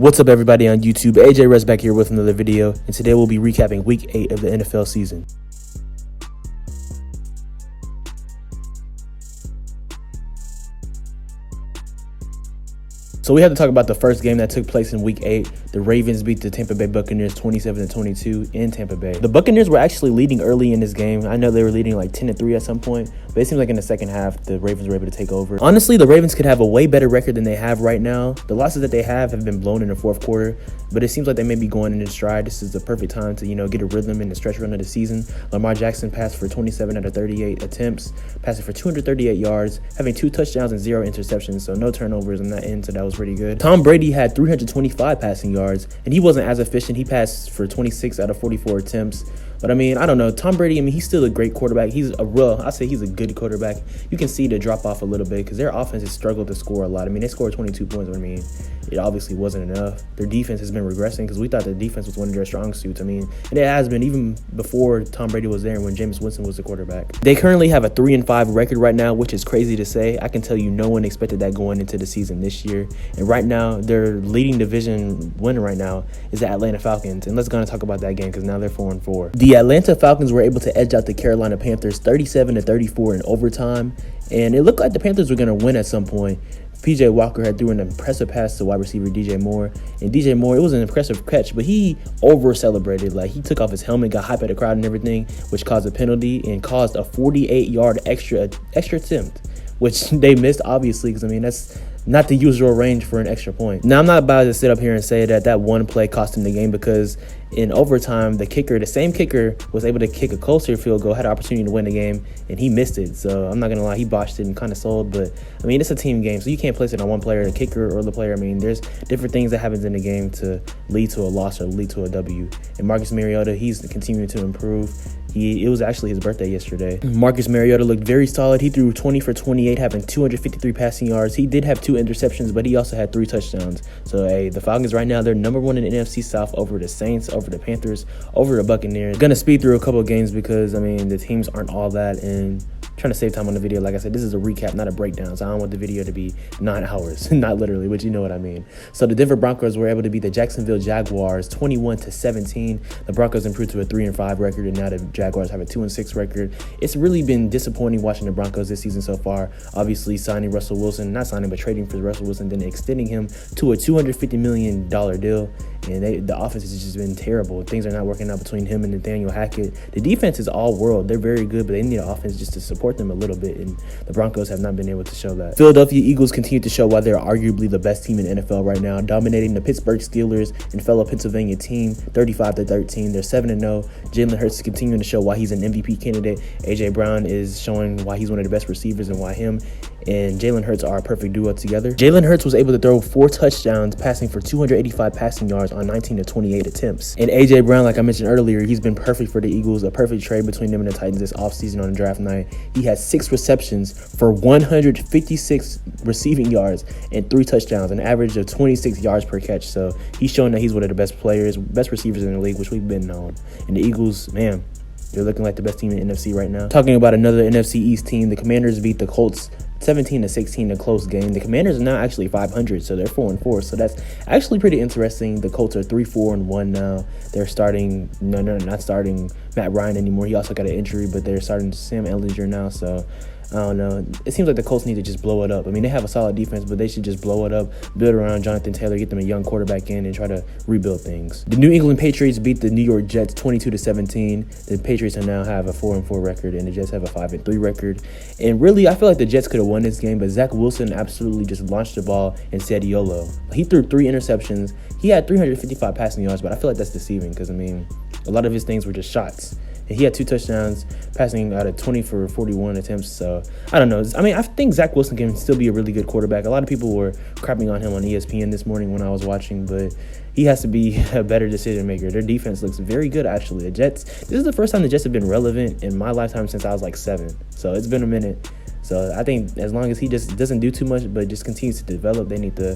What's up, everybody on YouTube? AJ Russ back here with another video, and today we'll be recapping Week 8 of the NFL season. So we have to talk about the first game that took place in Week 8. The Ravens beat the Tampa Bay Buccaneers 27-22 in Tampa Bay. The Buccaneers were actually leading early in this game. I know they were leading like 10-3 at some point, but it seems like in the second half, the Ravens were able to take over. Honestly, the Ravens could have a way better record than they have right now. The losses that they have been blown in the fourth quarter, but it seems like they may be going into stride. This is the perfect time to, get a rhythm in the stretch run of the season. Lamar Jackson passed for 27 out of 38 attempts, passing for 238 yards, having 2 touchdowns and 0 interceptions, so no turnovers on that end, so that was pretty good. Tom Brady had 325 passing yards, and he wasn't as efficient. He passed for 26 out of 44 attempts. But, I don't know. Tom Brady, he's still a great quarterback. He's a good quarterback. You can see the drop off a little bit because their offense has struggled to score a lot. They scored 22 points. It obviously wasn't enough. Their defense has been regressing because we thought the defense was one of their strong suits. And it has been even before Tom Brady was there and when Jameis Winston was the quarterback. They currently have a 3-5 record right now, which is crazy to say. I can tell you no one expected that going into the season this year. And right now, their leading division winner right now is the Atlanta Falcons. And let's go and talk about that game because now they're 4-4. The Atlanta Falcons were able to edge out the Carolina Panthers 37-34 in overtime. And it looked like the Panthers were going to win at some point. PJ Walker had threw an impressive pass to wide receiver DJ Moore. And DJ Moore, it was an impressive catch, but he over-celebrated. He took off his helmet, got hype at the crowd and everything, which caused a penalty and caused a 48-yard extra attempt, which they missed, obviously, because, that's not the usual range for an extra point. Now, I'm not about to sit up here and say that one play cost him the game because in overtime, the same kicker was able to kick a closer field goal, had an opportunity to win the game, and he missed it. So I'm not going to lie, he botched it and kind of sold. But, it's a team game, so you can't place it on one player, the kicker or the player. There's different things that happens in the game to lead to a loss or lead to a W. And Marcus Mariota, he's continuing to improve. It was actually his birthday yesterday. Marcus Mariota looked very solid. He threw 20 for 28, having 253 passing yards. He did have 2 interceptions, but he also had 3 touchdowns. So, the Falcons right now, they're number 1 in the NFC South over the Saints, over the Panthers, over the Buccaneers. Going to speed through a couple of games because, the teams aren't all that, and trying to save time on the video. Like I said, this is a recap, not a breakdown, so I don't want the video to be 9 hours. Not literally, but you know what I mean. So the Denver Broncos were able to beat the Jacksonville Jaguars 21-17. The Broncos improved to a 3-5 record, and now the Jaguars have a 2-6 record. It's really been disappointing watching the Broncos this season so far. Obviously, trading for Russell Wilson, then extending him to a $250 million deal. And the offense has just been terrible. Things are not working out between him and Nathaniel Hackett. The defense is all world. They're very good, but they need an offense just to support them a little bit, and the Broncos have not been able to show that. Philadelphia Eagles continue to show why they're arguably the best team in the NFL right now, dominating the Pittsburgh Steelers and fellow Pennsylvania team 35-13. They're 7-0. Jalen Hurts is continuing to show why he's an MVP candidate. A.J. Brown is showing why he's one of the best receivers and why him and Jalen Hurts are a perfect duo together. Jalen Hurts was able to throw 4 touchdowns, passing for 285 passing yards on 19-28 attempts. And A.J. Brown, like I mentioned earlier, he's been perfect for the Eagles, a perfect trade between them and the Titans this offseason on the draft night. He had 6 receptions for 156 receiving yards and 3 touchdowns, an average of 26 yards per catch. So he's showing that he's one of the best receivers in the league, which we've been on. And the Eagles, man, they're looking like the best team in the NFC right now. Talking about another NFC East team, the Commanders beat the Colts 17-16 in a close game. The Commanders are now actually 500, so they're 4-4. So that's actually pretty interesting. The Colts are 3-4-1 now. They're not starting Matt Ryan anymore. He also got an injury, but they're starting Sam Ehlinger now. So I don't know. It seems like the Colts need to just blow it up. They have a solid defense, but they should just blow it up, build around Jonathan Taylor, get them a young quarterback in, and try to rebuild things. The New England Patriots beat the New York Jets 22-17. The Patriots now have a 4-4 record, and the Jets have a 5-3 record. And really, I feel like the Jets could have won this game, but Zach Wilson absolutely just launched the ball and said YOLO. He threw 3 interceptions. He had 355 passing yards, but I feel like that's deceiving because, a lot of his things were just shots. And he had 2 touchdowns, passing out of 20 for 41 attempts. So, I don't know. I think Zach Wilson can still be a really good quarterback. A lot of people were crapping on him on ESPN this morning when I was watching, but he has to be a better decision maker. Their defense looks very good, actually. The Jets, this is the first time the Jets have been relevant in my lifetime since I was like 7. So, it's been a minute. So I think as long as he just doesn't do too much, but just continues to develop, they need to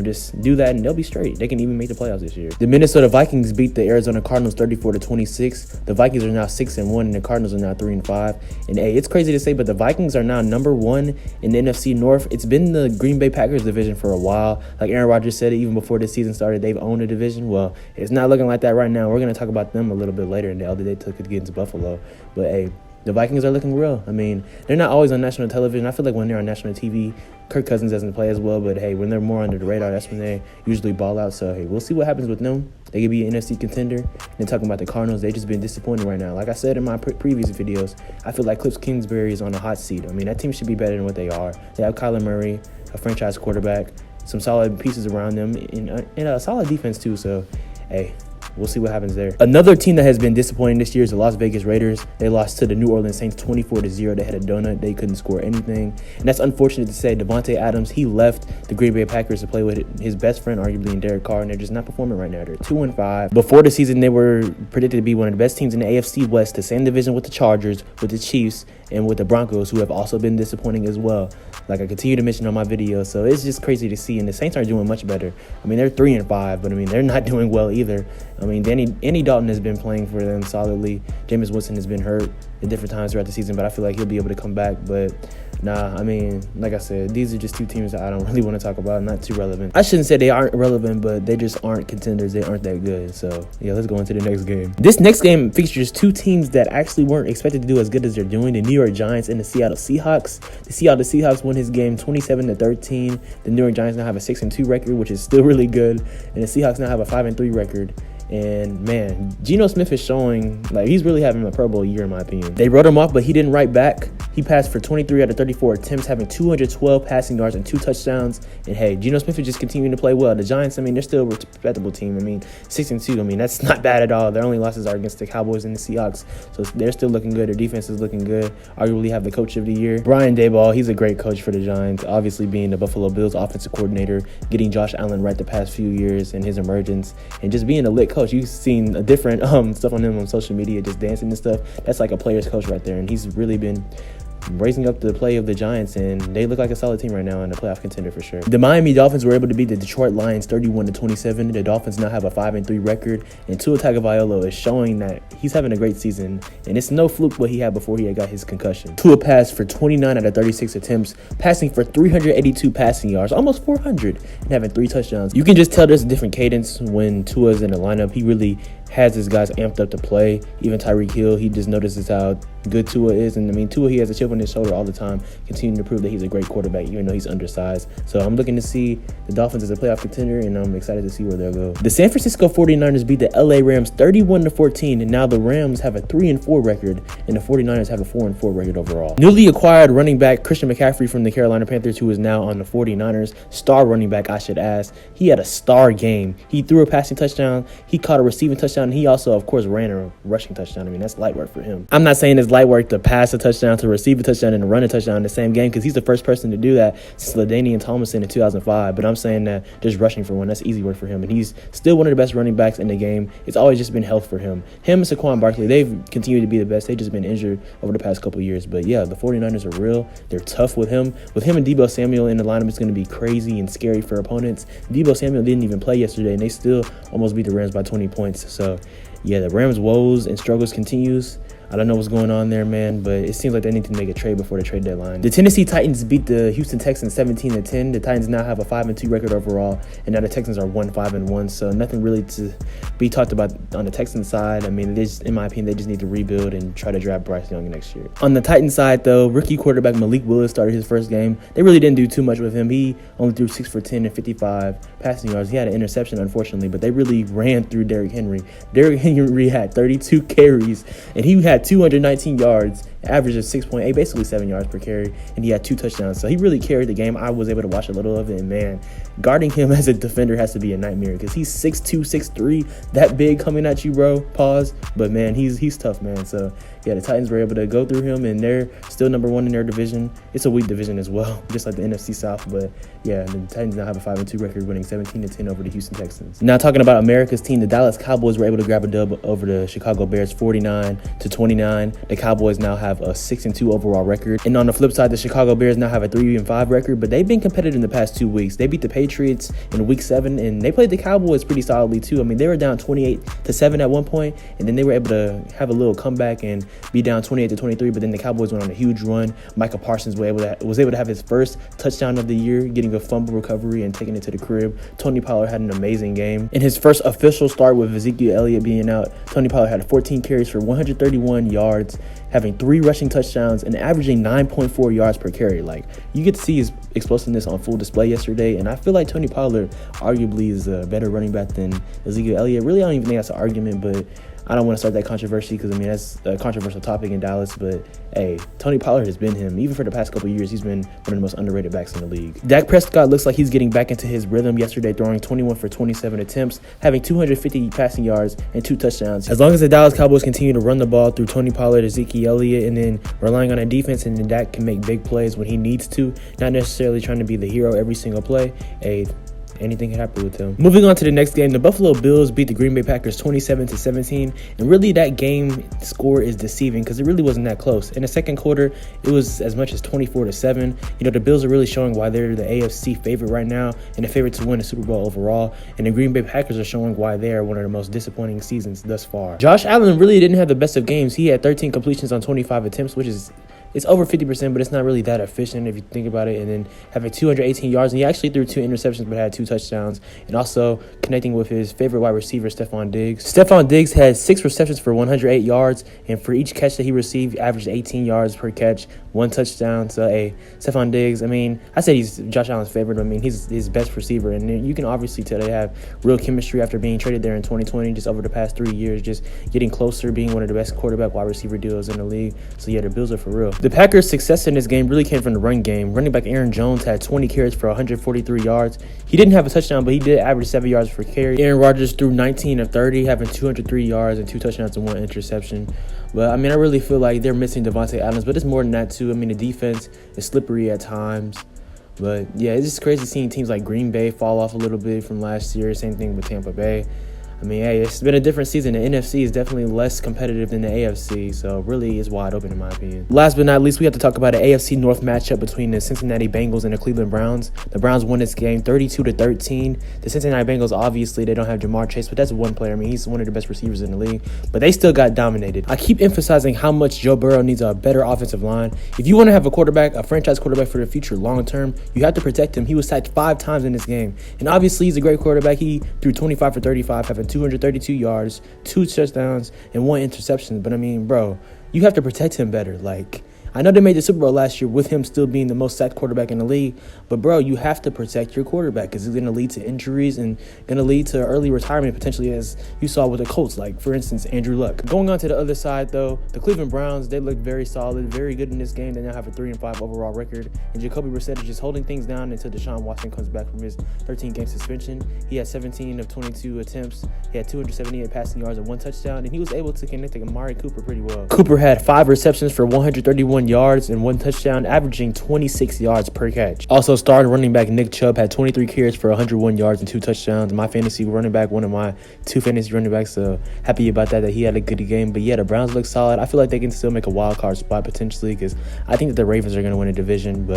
just do that, and they'll be straight. They can even make the playoffs this year. The Minnesota Vikings beat the Arizona Cardinals 34-26. The Vikings are now 6-1, and the Cardinals are now 3-5. And hey, it's crazy to say, but the Vikings are now number 1 in the NFC North. It's been the Green Bay Packers division for a while. Like Aaron Rodgers said, even before the season started, they've owned the division. Well, it's not looking like that right now. We're going to talk about them a little bit later in the L. They took it against Buffalo. But hey, the Vikings are looking real. I mean, they're not always on national television. I feel like when they're on national TV, Kirk Cousins doesn't play as well. But, hey, when they're more under the radar, that's when they usually ball out. So, hey, we'll see what happens with them. They could be an NFC contender. And talking about the Cardinals, they've just been disappointing right now. Like I said in my previous videos, I feel like Cliff Kingsbury is on a hot seat. I mean, that team should be better than what they are. They have Kyler Murray, a franchise quarterback, some solid pieces around them, and a solid defense too. So, hey, we'll see what happens there. Another team that has been disappointing this year is the Las Vegas Raiders. They lost to the New Orleans Saints 24-0. They had a donut. They couldn't score anything. And that's unfortunate to say. Devontae Adams, he left the Green Bay Packers to play with his best friend, arguably, in Derek Carr, and they're just not performing right now. They're 2-5. Before the season, they were predicted to be one of the best teams in the AFC West, the same division with the Chargers, with the Chiefs, and with the Broncos, who have also been disappointing as well, like I continue to mention on my video. So it's just crazy to see, and the Saints aren't doing much better. I mean, they're 3-5, but I mean, they're not doing well either. I mean, Andy Dalton has been playing for them solidly. Jameis Winston has been hurt at different times throughout the season, but I feel like he'll be able to come back. But nah, I mean, like I said, these are just two teams that I don't really want to talk about. Not too relevant. I shouldn't say they aren't relevant, but they just aren't contenders. They aren't that good. So yeah, let's go into the next game. This next game features two teams that actually weren't expected to do as good as they're doing: the New York Giants and the Seattle Seahawks. The Seattle Seahawks won his game 27-13. The New York Giants now have a 6-2 record, which is still really good, and the Seahawks now have a 5-3 record. And man, Geno Smith is showing like he's really having a Pro Bowl year in my opinion. They wrote him off, but he didn't write back. He passed for 23 out of 34 attempts, having 212 passing yards and 2 touchdowns. And hey, Geno Smith is just continuing to play well. The Giants, I mean, they're still a respectable team. I mean, 6-2. I mean, that's not bad at all. Their only losses are against the Cowboys and the Seahawks, so they're still looking good. Their defense is looking good. Arguably have the coach of the year, Brian Daboll. He's a great coach for the Giants. Obviously, being the Buffalo Bills offensive coordinator, getting Josh Allen right the past few years and his emergence, and just being a lit coach. You've seen a different stuff on him on social media, just dancing and stuff. That's like a player's coach right there, and he's really been raising up the play of the Giants, and they look like a solid team right now and a playoff contender for sure. The Miami Dolphins were able to beat the Detroit Lions 31-27. The Dolphins now have a 5-3 record, and Tua Tagovailoa is showing that he's having a great season, and it's no fluke what he had before he got his concussion. Tua passed for 29 out of 36 attempts, passing for 382 passing yards, almost 400, and having 3 touchdowns. You can just tell there's a different cadence when Tua's in the lineup. He really has his guys amped up to play. Even Tyreek Hill, he just notices how good Tua is. And I mean, Tua, he has a chip on his shoulder all the time, continuing to prove that he's a great quarterback, even though he's undersized. So I'm looking to see the Dolphins as a playoff contender, and I'm excited to see where they'll go. The San Francisco 49ers beat the LA Rams 31-14, and now the Rams have a 3-4 record, and the 49ers have a 4-4 record overall. Newly acquired running back Christian McCaffrey from the Carolina Panthers, who is now on the 49ers, star running back, I should ask. He had a star game. He threw a passing touchdown, he caught a receiving touchdown, and he also, of course, ran a rushing touchdown. I mean, that's light work for him. I'm not saying it's light work to pass a touchdown, to receive a touchdown, and to run a touchdown in the same game, because he's the first person to do that since LaDainian Tomlinson in 2005. But I'm saying that just rushing for one, that's easy work for him. And he's still one of the best running backs in the game. It's always just been health for him. Him and Saquon Barkley, they've continued to be the best. They've just been injured over the past couple of years. But yeah, the 49ers are real. They're tough with him. With him and Deebo Samuel in the lineup, it's going to be crazy and scary for opponents. Deebo Samuel didn't even play yesterday, and they still almost beat the Rams by 20 points. So yeah, the Rams' woes and struggles continues. I don't know what's going on there, man, but it seems like they need to make a trade before the trade deadline. The Tennessee Titans beat the Houston Texans 17-10. The Titans now have a 5-2 record overall, and now the Texans are 1-5-1. So nothing really to be talked about on the Texans side. I mean, in my opinion, they just need to rebuild and try to draft Bryce Young next year. On the Titans side, though, rookie quarterback Malik Willis started his first game. They really didn't do too much with him. He only threw 6 for 10 and 55 passing yards. He had an interception, unfortunately, but they really ran through Derrick Henry. Derrick Henry had 32 carries, and he had 219 yards, average of 6.8, basically 7 yards per carry, and he had 2 touchdowns. So he really carried the game. I was able to watch a little of it, and man, guarding him as a defender has to be a nightmare because he's 6'2", 6'3", that big coming at you, bro. Pause. But man, he's tough, man. So yeah, the Titans were able to go through him, and they're still number 1 in their division. It's a weak division as well, just like the NFC South. But yeah, the Titans now have a 5-2 record, winning 17-10 over the Houston Texans. Now talking about America's team, the Dallas Cowboys were able to grab a dub over the Chicago Bears 49-29. The Cowboys now have have a 6-2 overall record. And on the flip side, the Chicago Bears now have a 3-5 record, but they've been competitive in the past 2 weeks. They beat the Patriots in week 7, and they played the Cowboys pretty solidly too. I mean, they were down 28-7 at one point, and then they were able to have a little comeback and be down 28-23, but then the Cowboys went on a huge run. Micah Parsons was able to have his first touchdown of the year, getting a fumble recovery and taking it to the crib. Tony Pollard had an amazing game. In his first official start with Ezekiel Elliott being out, Tony Pollard had 14 carries for 131 yards, having 3 rushing touchdowns and averaging 9.4 yards per carry. Like, you get to see his explosiveness on full display yesterday, and I feel like Tony Pollard arguably is a better running back than Ezekiel Elliott. Really, I don't even think that's an argument, but I don't want to start that controversy because, I mean, that's a controversial topic in Dallas. But, hey, Tony Pollard has been him. Even for the past couple of years, he's been one of the most underrated backs in the league. Dak Prescott looks like he's getting back into his rhythm yesterday, throwing 21 for 27 attempts, having 250 passing yards and 2 touchdowns. As long as the Dallas Cowboys continue to run the ball through Tony Pollard, Ezekiel Elliott, and then relying on a defense, and then Dak can make big plays when he needs to, not necessarily trying to be the hero every single play, anything can happen with him. Moving on to the next game, the Buffalo Bills beat the Green Bay Packers 27-17, and really that game score is deceiving because it really wasn't that close. In the second quarter, it was as much as 24-7. You know, the Bills are really showing why they're the AFC favorite right now and the favorite to win the Super Bowl overall, and the Green Bay Packers are showing why they are one of the most disappointing seasons thus far. Josh Allen really didn't have the best of games. He had 13 completions on 25 attempts, which is it's over 50%, but it's not really that efficient if you think about it. And then having 218 yards, and he actually threw 2 interceptions but had 2 touchdowns. And also connecting with his favorite wide receiver, Stephon Diggs. Stephon Diggs had 6 receptions for 108 yards, and for each catch that he received, averaged 18 yards per catch, 1 touchdown. So, Stephon Diggs, I mean, I said he's Josh Allen's favorite. I mean, he's his best receiver, and you can obviously tell they have real chemistry after being traded there in 2020, just over the past 3 years, just getting closer, being one of the best quarterback wide receiver duos in the league. So, yeah, the Bills are for real. The Packers' success in this game really came from the run game. Running back Aaron Jones had 20 carries for 143 yards. He didn't have a touchdown, but he did average 7 yards per carry. Aaron Rodgers threw 19 of 30, having 203 yards and 2 touchdowns and 1 interception. But, I mean, I really feel like they're missing Devontae Adams, but it's more than that, too. I mean, the defense is slippery at times. But, yeah, it's just crazy seeing teams like Green Bay fall off a little bit from last year. Same thing with Tampa Bay. I mean, hey, it's been a different season. The NFC is definitely less competitive than the AFC, so really it's wide open in my opinion. Last but not least, we have to talk about an AFC North matchup between the Cincinnati Bengals and the Cleveland Browns. The Browns won this game 32-13. The Cincinnati Bengals, obviously, they don't have Jamar Chase, but that's one player. I mean, he's one of the best receivers in the league, but they still got dominated. I keep emphasizing how much Joe Burrow needs a better offensive line. If you want to have a quarterback, a franchise quarterback for the future long term, you have to protect him. He was sacked 5 times in this game, and obviously he's a great quarterback. He threw 25 for 35, having 232 yards, 2 touchdowns, and 1 interception. But I mean, bro, you have to protect him better. Like, I know they made the Super Bowl last year with him still being the most sacked quarterback in the league, but, bro, you have to protect your quarterback because it's going to lead to injuries and going to lead to early retirement potentially, as you saw with the Colts, like, for instance, Andrew Luck. Going on to the other side, though, the Cleveland Browns, they look very solid, very good in this game. They now have a 3-5 overall record, and Jacoby Brissett is just holding things down until Deshaun Watson comes back from his 13-game suspension. He had 17 of 22 attempts. He had 278 passing yards and 1 touchdown, and he was able to connect to Amari Cooper pretty well. Cooper had 5 receptions for 131 yards and 1 touchdown, averaging 26 yards per catch. Also, starting running back Nick Chubb had 23 carries for 101 yards and 2 touchdowns. My fantasy running back, one of my 2 fantasy running backs, so happy about that he had a good game. But yeah, the Browns look solid. I feel like they can still make a wild card spot potentially because I think that the Ravens are going to win a division.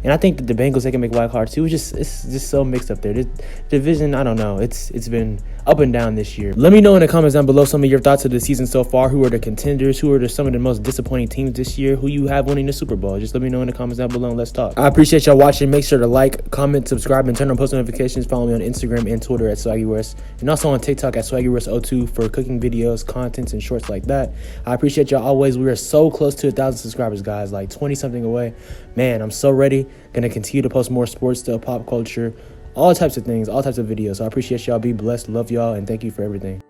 And I think that the Bengals, they can make wild card too. It's just so mixed up there. The division, I don't know. It's been up and down this year. Let me know in the comments down below some of your thoughts of the season so far. Who are the contenders? Who are some of the most disappointing teams this year? Who you have winning the Super Bowl? Just let me know in the comments down below and let's talk. I appreciate y'all watching. Make sure to like, comment, subscribe, and turn on post notifications. Follow me on Instagram and Twitter at SwaggyWest, and also on TikTok at SwaggyWest02 for cooking videos, contents, and shorts like that. I appreciate y'all always. We are so close to 1,000 subscribers, guys, like 20 something away. Man, I'm so ready. Gonna continue to post more sports stuff, pop culture, all types of things, all types of videos. So I appreciate y'all. Be blessed. Love y'all, and thank you for everything.